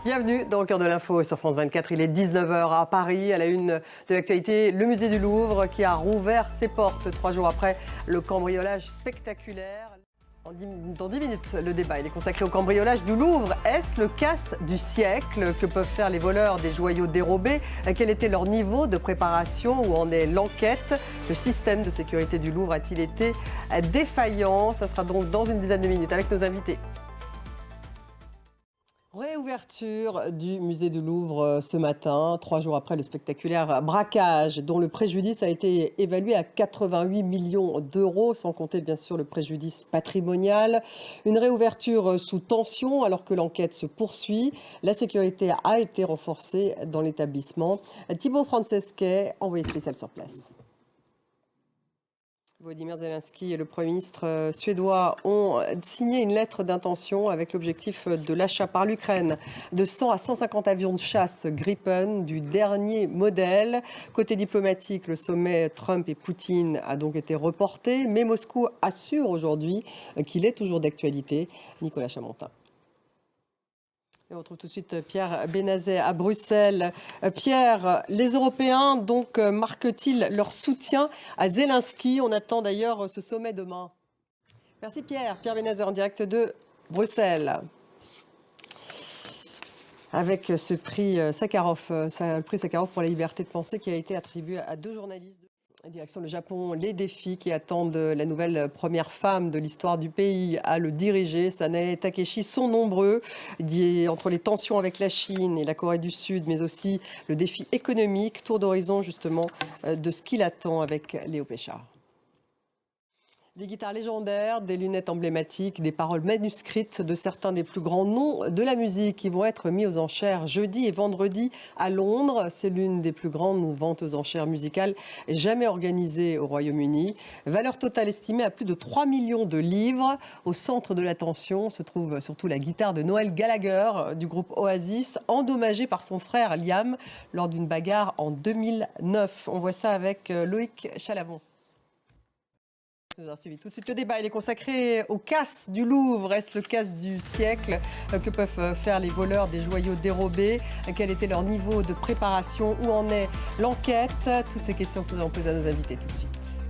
Bienvenue dans le cœur de l'info sur France 24. Il est 19h à Paris. À la une de l'actualité, le musée du Louvre qui a rouvert ses portes 3 jours après le cambriolage spectaculaire. Dans 10 minutes, le débat il est consacré au cambriolage du Louvre. Est-ce le casse du siècle? Que peuvent faire les voleurs des joyaux dérobés? Quel était leur niveau de préparation? Où en est l'enquête? Le système de sécurité du Louvre a-t-il été défaillant? Ça sera donc dans une dizaine de minutes avec nos invités. Réouverture du musée du Louvre ce matin, 3 jours après le spectaculaire braquage dont le préjudice a été évalué à 88 millions d'euros, sans compter bien sûr le préjudice patrimonial. Une réouverture sous tension alors que l'enquête se poursuit. La sécurité a été renforcée dans l'établissement. Thibaut Franceschet, envoyé spécial sur place. Volodymyr Zelensky et le Premier ministre suédois ont signé une lettre d'intention avec l'objectif de l'achat par l'Ukraine de 100 à 150 avions de chasse Gripen du dernier modèle. Côté diplomatique, le sommet Trump et Poutine a donc été reporté, mais Moscou assure aujourd'hui qu'il est toujours d'actualité. Nicolas Chamontin. Et on retrouve tout de suite Pierre Benazet à Bruxelles. Pierre, les Européens donc marquent-ils leur soutien à Zelensky? On attend d'ailleurs ce sommet demain. Merci Pierre. Pierre Benazet en direct de Bruxelles. Avec ce prix Sakharov, le prix Sakharov pour la liberté de penser qui a été attribué à 2 journalistes. Direction le Japon, les défis qui attendent la nouvelle première femme de l'histoire du pays à le diriger. Sanae Takeshi sont nombreux, entre les tensions avec la Chine et la Corée du Sud, mais aussi le défi économique. Tour d'horizon justement de ce qu'il attend avec Léo Péchard. Des guitares légendaires, des lunettes emblématiques, des paroles manuscrites de certains des plus grands noms de la musique qui vont être mis aux enchères jeudi et vendredi à Londres. C'est l'une des plus grandes ventes aux enchères musicales jamais organisées au Royaume-Uni. Valeur totale estimée à plus de 3 millions de livres. Au centre de l'attention se trouve surtout la guitare de Noel Gallagher du groupe Oasis, endommagée par son frère Liam lors d'une bagarre en 2009. On voit ça avec Loïc Chalavon. Nous avons suivi tout de suite le débat. Il est consacré au casse du Louvre. Est-ce le casse du siècle? Que peuvent faire les voleurs des joyaux dérobés? Quel était leur niveau de préparation? Où en est l'enquête? Toutes ces questions que nous allons poser à nos invités tout de suite.